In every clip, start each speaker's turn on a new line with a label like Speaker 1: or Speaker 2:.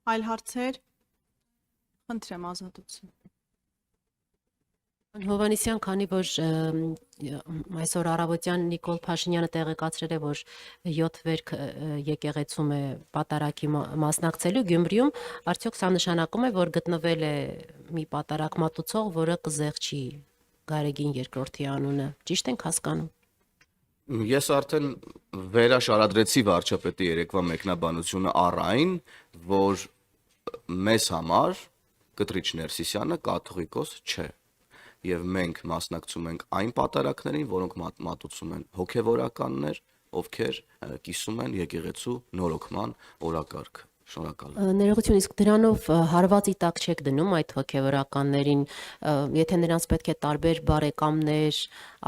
Speaker 1: Այլ հարցեր, խնդրեմ ազատություն։
Speaker 2: Հովանեսյան, քանի որ այսօր առավոտյան Նիկոլ Փաշինյանը տեղեկացրել է, որ 7 վերք եկեղեցում է պատարագի մասնակցելու Գյումրիում, արդյոք սա նշանակում է, որ գտնվել է մի պատարագ մատուցող, որը կզեղչի Գարեգին II անունը, ճիշտ ենք հասկանում։
Speaker 3: Ես արդեն վերաշարադրեցի վարչապետի երեկվա մեկնաբանությունը առ այն, որ մեզ համար Կտրիչ Ներսիսյանը կաթողիկոս չէ։ Եվ մենք մասնակցում ենք այն պատարագներին, որոնք մատուցում են հոգևորականներ, ովքեր կիսում են եկեղեցու նորոգման օրակարգը։ Շնորհակալ եմ։
Speaker 2: Ներողություն, իսկ դրանով հարվածի տակ չեք դնում այդ հոգևորականներին, եթե նրանց պետք է տարբեր բարեկամներ,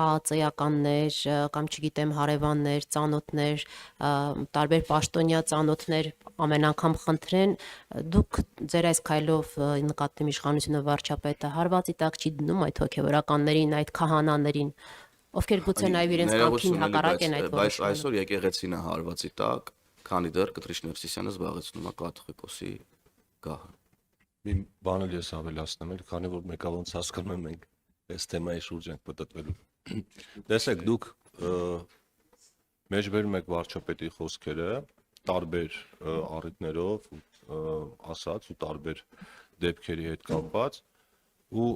Speaker 2: ԱԱԾ-ականներ կամ չգիտեմ հարևաններ, ծանոթներ, տարբեր պաշտոնյա ծանոթներ ամեն անգամ խնդրեն, դուք ձեր այս քայլով նկատի իշխանությունը վարչապետը հարվածի տակ չի դնում այդ հոգևորականներին, այդ քահանաներին, ովքեր գուցե նաև իրենց կամքին հակառակ են այդ
Speaker 3: բայց այսօր եկեղեցին է հարվածի տակ, քանի դեռ Կտրիչ Ներսիսյանը զբաղեցնում է կաթողիկոսի գահը։
Speaker 4: Մի բան էլ ես ավելացնեմ, քանի որ մեկը ոնց հասկանում եմ մենք այս թեմայի շուրջ ենք պատտվելու։ Տեսեք, դուք մեջբերում եք վարչապետի խոսքերը տարբեր առիթներով ասած ու տարբեր դեպքերի հետ կապված ու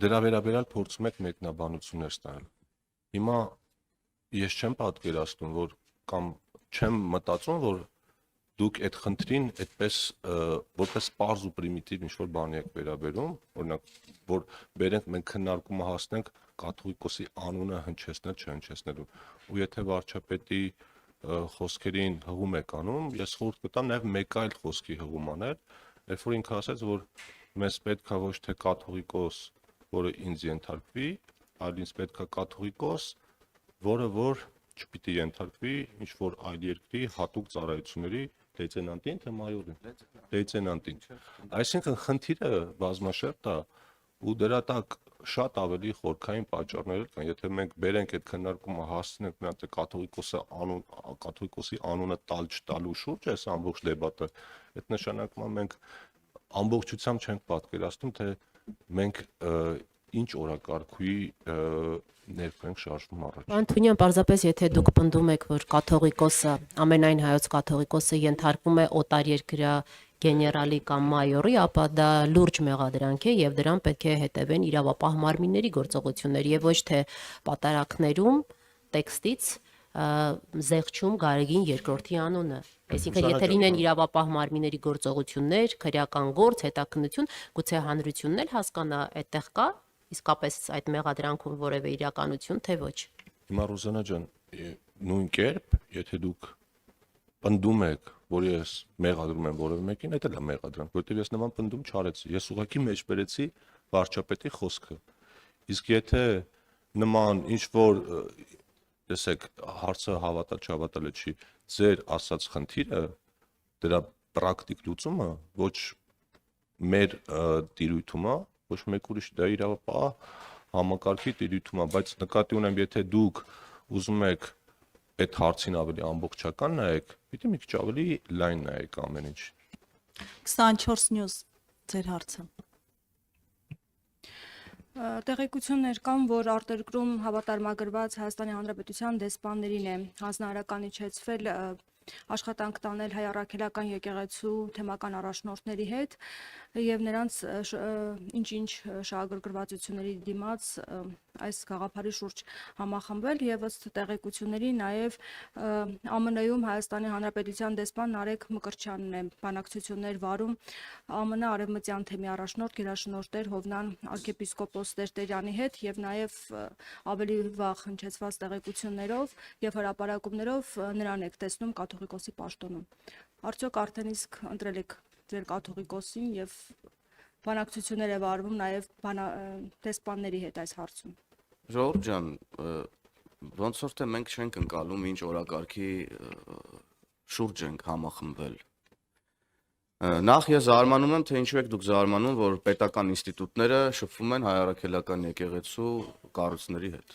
Speaker 4: դրա վերաբերյալ փորձում եք մեկնաբանություններ ստանալ։ Հիմա ես չեմ պատկերացնում, որ կամ չեմ մտածում, որ դուք այդ խնդրին այդպես որպես պարզ ու պրիմիտիվ ինչ-որ բանի եք վերաբերում, օրինակ, որ բերենք մենք քննարկումը հասնենք կաթողիկոսի անունը հնչեցնել չհնչեցնելու։ Ու եթե վարչապետի խոսքերին հղում եք անում, ես խորհուրդ կտամ նաև մեկ այլ խոսքի հղում անել, երբ որ ինքը ասաց, որ մեզ պետք է ոչ թե կաթողիկոս, որը ինձ ենթարկվի, այլ ինձ պետք է կաթողիկոս, որը որ չպիտի ենթարկվի ինչ որ այլ երկրի հատուկ ծառայությունների լեյտենանտին, թե մայորին, լեյտենանտին։ Այսինքն խնդիրը բազմաշերտ է ու դրա տակ շատ ավելի խորքային պատճառներ կան, եթե մենք բերենք այդ քննարկումը հասցնենք նրանց կաթողիկոսի անունը տալ չտալու շուրջ այս ամբողջ դեպատը, այդ նշանակում է մենք ամբողջությամբ չենք պատկերացնում, թե մենք ինչ օրակարգի ներքո ենք շարժվում առաջ։
Speaker 2: Պարոն Թունյան, պարզապես եթե դուք պնդում եք, որ կաթողիկոսը, ամենայն հայոց կաթողիկոսը ենթարկվում է օտարերկրյա գեներալի կամ մայորի, ապա դա լուրջ մեղադրանք է եւ դրան պետք է հետևեն իրավապահ մարմինների գործողություններ եւ ոչ թե պատարակներում տեքստից զեղչում Գարեգին II անունը։ Այսինքն եթե լինեն իրավապահ մարմինների գործողություններ, քրեական գործ, հետաքննություն, գուցե հանրությունն էլ հասկանա այդտեղ կա իսկապես այդ մեղադրանքում որևէ իրականություն, թե ոչ։
Speaker 4: Հիմա Ռուզանա ջան, նույն կերպ, եթե դուք պնդում եք, որ ես մեղադրում եմ որևէ մեկին, դա էլ է մեղադրանք, որովհետև ես նման պնդում չարեցի։ Ես ուղղակի մեջբերեցի վարչապետի խոսքը։ Իսկ եթե նման ինչ որ տեսեք, հարցը հավատալ չհավատալը չի, ձեր ասած խնդիրը դրա պրակտիկ լուծումը ոչ մեր տիրույթում է, ոչ մեկ ուրիշ դա իրավապահ համակարգի տիրույթում է, բայց նկատի ունեմ, եթե դուք ուզում եք այդ հարցին ավելի ամբողջական նայեք, պիտի մի քիչ ավելի լայն նայեք ամեն ինչ։
Speaker 1: 24 News ձեր հարցը։
Speaker 5: Տեղեկություններ կան, որ արտերկրում հավատարմագրված Հայաստանի Հանրապետության դեսպաններին է հանձնարարական իջեցվել աշխատանք տանել հայ առաքելական եկեղեցու թեմական առաջնորդների հետ եւ նրանց ինչ-ինչ շահագրգռվածությունների դիմաց այս գաղափարի շուրջ համախմբվել եւ ըստ տեղեկությունների նաեւ ԱՄՆ-ում Հայաստանի Հանրապետության դեսպան Նարեկ Մկրտչյանն է բանակցություններ վարում ԱՄՆ արևմտյան թեմի առաջնորդ գերաշնորհ Հովնան arczepiskopos Տերտերյանի հետ եւ նաեւ ավելի վաղ հնչեցված տեղեկություններով եւ հրապարակումներով նրան եք տեսնում կաթողիկոսի պաշտոնում։ Արդյոք արդեն իսկ ընտրել եք ձեր կաթողիկոսին եւ բանակցություններ է վարվում նաեւ դեսպանների հետ այս հարցում։
Speaker 3: Ժողովուրդ ջան, ոնց որ թե մենք չենք ընկալում ինչ օրակարգի շուրջ ենք համախմբվել։ Նախ ես զարմանում եմ, թե ինչու եք դուք զարմանում, որ պետական ինստիտուտները շփվում են հայ առաքելական եկեղեցու կառույցների հետ։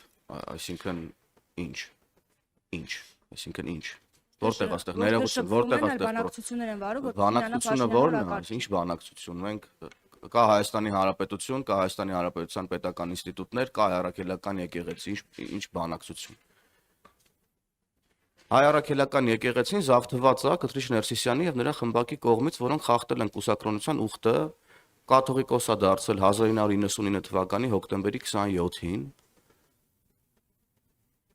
Speaker 3: Այսինքն ինչ։ Որտեղ է այստեղ
Speaker 5: Ոչ թե
Speaker 3: ներողություն,
Speaker 5: շփվում
Speaker 3: որտեղ է
Speaker 5: են, այլ
Speaker 3: այստեղ
Speaker 5: բանակցություններ են վարում, որ
Speaker 3: բանակցությունը ո՞րն է, ինչ բանակցություն։ Մենք կա Հայաստանի Հանրապետություն, կա Հայաստանի Հանրապետության պետական ինստիտուտներ, կա Հայ-առաքելական եկեղեցի, ինչ բանակցություն։ Հայ-առաքելական եկեղեցին զավթված է Կտրիչ Ներսիսյանի եւ նրա խմբակի կողմից, որոնք խախտել են կուսակրոնության ուխտը, կաթողիկոս է դարձել 1999 թվականի հոկտեմբերի 27-ին։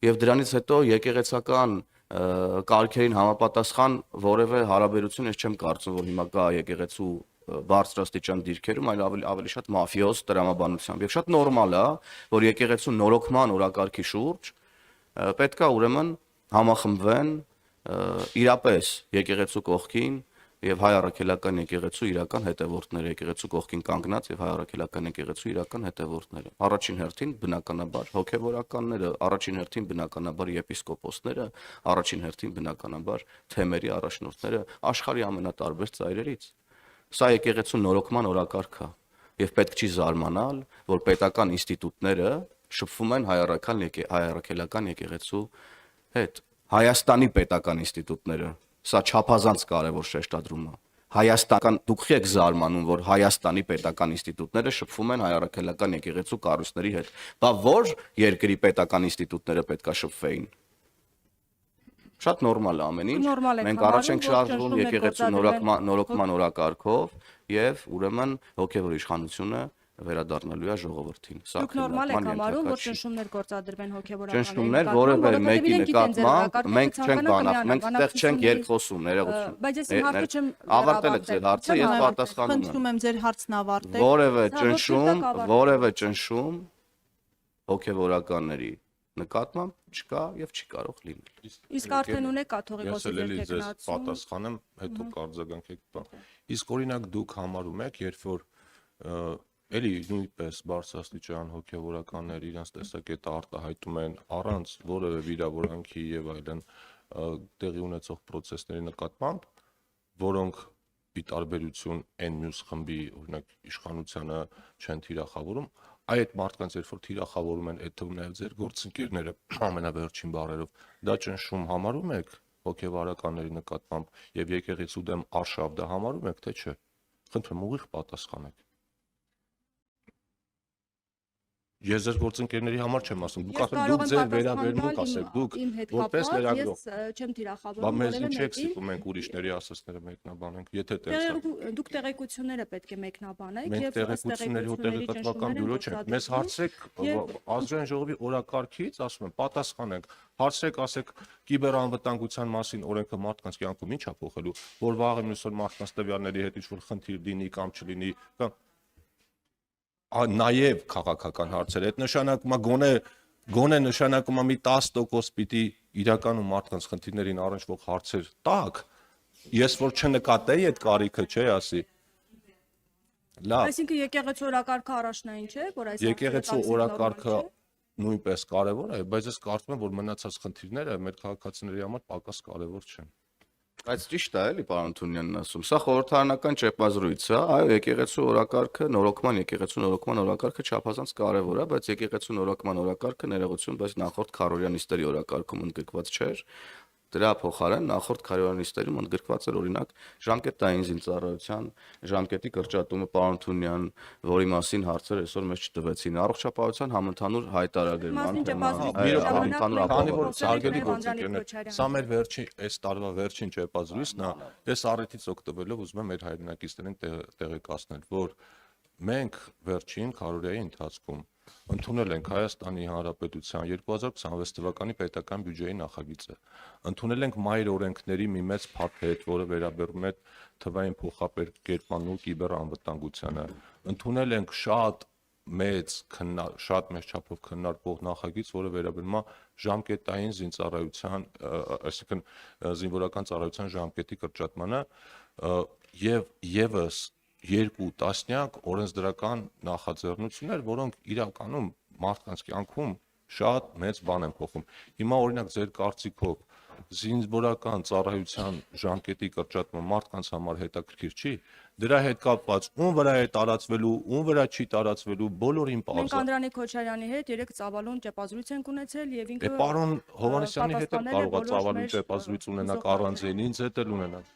Speaker 3: Եվ դրանից հետո եկեղեցական կարգերին համապատասխան որևէ հարաբերություն ես չեմ կարծում, որ հիմա կա եկեղեցու բարձրաստիճան դիրքերում, այլ ավելի շատ մաֆիոզ տրամաբանությամբ։ Եվ շատ նորմալ է, որ եկեղեցու նորոգման օրակարգի շուրջ պետք է ուրեմն համախմբվեն իրապես եկեղեցու կողքին եւ հայ առաքելական եկեղեցու իրական հետևորդները, եկեղեցու կողքին կանգնած եւ հայ առաքելական եկեղեցու իրական հետևորդները։ Առաջին հերթին բնականաբար հոգեվորականները, առաջին հերթին բնականաբար եպիսկոպոսները, առաջին հերթին բնականաբար թեմերի առաջնորդները աշխարհի ամենատարբեր ծայրերից։ Սա եկեղեցու նորոգման օրակարգ է եւ պետք չի զարմանալ, որ պետական ինստիտուտները շփվում են հայ առաքելական եկեղեցու հետ։ Հայաստանի պետական ինստիտուտները, սա չափազանց կարևոր շեշտադրում է։ Հայաստան դուք եք զարմանում, որ Հայաստանի պետական ինստիտուտները շփվում են հայ առաքելական եկեղեցու կառույցների հետ։ Բա որ երկրի պետական ինստիտուտները պետքա շփվեին։ Շատ նորմալ է ամեն ինչ։ Մենք առաջ ենք շարժվում եկեղեցու նորոգման օրակարգով եւ ուրեմն հոգեվոր իշխանությունը վերադառնալու է ժողովրդին։ Սա
Speaker 5: Դուք նորմալ եք համարում, որ ճնշումներ գործադրվեն հոգեվորականների
Speaker 3: ճնշումներ որևէ մեկի նկատմամբ մենք չենք բանախ, մենք այդտեղ չենք երկխոսում, ներողություն։
Speaker 5: Բայց ես իմ հարցը չեմ
Speaker 3: ավարտել եք ձեր հարցը, ես պատասխանում եմ։
Speaker 1: Խնդրում եմ ձեր հարցն ավարտեք։
Speaker 3: Որևէ ճնշում հոգեվորականների նկատմամբ չկա եւ չի կարող լինել։
Speaker 5: Իսկ արդեն ունեք կաթողիկոսի
Speaker 4: ձեզ
Speaker 5: ձեռքերնացում։
Speaker 4: պատասխանեմ, հետո կարձագանքեք բան։ Իսկ օրինակ դուք համարում եք, երբ որ էլի նույնպես բարձրաստիճան հոգեվորականներ իրենց տեսակետը արտահայտում են առանց որևէ վիրավորանքի եւ այլն տեղի ունեցող process-ների նկատմամբ, որոնք ի տարբերություն այն մյուս խմբի, օրինակ իշխանությանը չեն թիրախավորում, այդ մարդկանց երբ որ թիրախավորում են, այդ թվում նաև ձեր գործընկերները ամենավերջին բառերով, դա ճնշում համարում եք հոգեվարականների նկատմամբ եւ եկեղեցու դեմ արշավ դա համարում եք, թե չէ։ Խնդրում ուղիղ պատասխանեք։ Ես ձեր գործընկերների համար չեմ ասում, դուք ասում դուք ձեր վերաբերմունք ասեք, դուք որպես լրագրող։
Speaker 5: Ես չեմ թիրախավորում։
Speaker 4: Բա մեզ ինչ եք սիպում ենք ուրիշների ասածները մեկնաբանենք, եթե տեսա։
Speaker 5: Դուք տեղեկությունները պետք է մեկնաբանեք
Speaker 4: Մենք տեղեկությունների ու տեղեկատվական բյուրո չենք։ Մեզ հարցրեք ազգային ժողովի օրակարգից, ասում եմ, պատասխանենք։ Հարցրեք, ասեք կիբերանվտանգության մասին օրենքը մարդկանց կյանքում ինչ է փոխելու, որ վաղը մյուս օր մարդկանց տվյալների հետ ինչ-որ խնդիր լինի կամ չլինի, կամ նաև քաղաքական հարցեր։ Այդ նշանակում է գոնե նշանակում է մի 10% պիտի իրականում մարդկանց խնդիրներին առնչվող հարցեր տակ։ Ես որ չնկատեի այդ կարիքը, չէ՞ ասի։ Լավ։
Speaker 5: Այսինքն եկեղեցու օրակարգը առաջնային չէ, որ այս
Speaker 4: եկեղեցու օրակարգը նույնպես կարևոր է, բայց ես կարծում եմ, որ մնացած խնդիրները մեր քաղաքացիների համար պակաս կարևոր չեն։
Speaker 3: Բայց ճիշտ է, էլի պարոն Թունյանն ասում։ Սա խորհրդարանական ճեպազրույց է, այո, եկեղեցու օրակարգը, եկեղեցու նորոգման օրակարգը չափազանց կարևոր է, բայց եկեղեցու նորոգման օրակարգը ներողություն, բայց նախորդ քարորյանիստերի օրակարգում ընդգրկված չէր։ Դրա փոխարեն նախորդ քարորյանիստերում ընդգրկված էր օրինակ ժամկետային զինծառայության ժամկետի կրճատումը պարոն Թունյան, որի մասին հարցեր այսօր մեզ չտվեցին։ Առողջապահության համընդհանուր հայտարարման
Speaker 4: Սա մեր վերջին այս տարվա վերջին ճեպազրույցն է, ես առիթից օգտվելով ուզում եմ մեր հայրենակիցներին տեղեկացնել, որ մենք վերջին քարորիայի ընթացքում ընդունել ենք Հայաստանի Հանրապետության 2026 թվականի պետական բյուջեի նախագիծը։ Ընդունել ենք մայր օրենքների մի մեծ փաթեթ, որը վերաբերում է թվային փոխակերպմանն ու կիբերանվտանգությանը։ Ընդունել ենք շատ մեծ չափով քննարկող նախագիծ, որը վերաբերում է ժամկետային զինծառայության, այսինքն զինվորական ծառայության ժամկետի կրճատմանը եւ եւս երկու տասնյակ օրենսդրական նախաձեռնություններ, որոնք իրականում մարդկանց կյանքում շատ մեծ բան են փոխում։ Հիմա օրինակ ձեր կարծիքով զինվորական ծառայության ժամկետի կրճատումը մարդկանց համար հետաքրքիր չի, դրա հետ կապված ում վրա է տարածվելու, ում վրա չի տարածվելու, բոլորին
Speaker 5: Մենք
Speaker 4: պարզ է։
Speaker 5: Անդրանիկ Քոչարյանի հետ երեք ծավալուն ճեպազրույց ենք ունեցել եւ ինքը
Speaker 4: Պարոն Հովհաննիսյանի հետ էլ
Speaker 5: պատասխանել է
Speaker 4: կարող է
Speaker 5: բոլոր
Speaker 4: ծավալուն
Speaker 5: մեր
Speaker 4: ճեպազրույց ունենալ
Speaker 5: ուզող
Speaker 4: առանձին, ինձ հետ էլ ունենալ։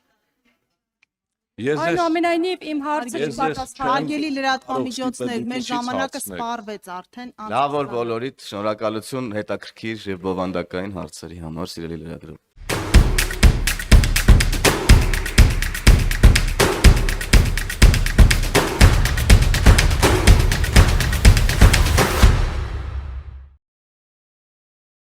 Speaker 4: Ես ձեզ
Speaker 5: Այնուամենայնիվ իմ հարցը
Speaker 4: Ես ձեզ
Speaker 5: չպատասխան։
Speaker 4: չեմ-
Speaker 1: Հարգելի լրատվամիջոցներ,
Speaker 4: Արող,
Speaker 1: մեր
Speaker 4: ստիպել
Speaker 1: ժամանակը
Speaker 4: դուք
Speaker 1: սպառվեց արդեն։
Speaker 3: Լավ որ բոլորիդ շնորհակալություն հետաքրքիր եւ բովանդակային հարցերի համար, սիրելի լրագրող։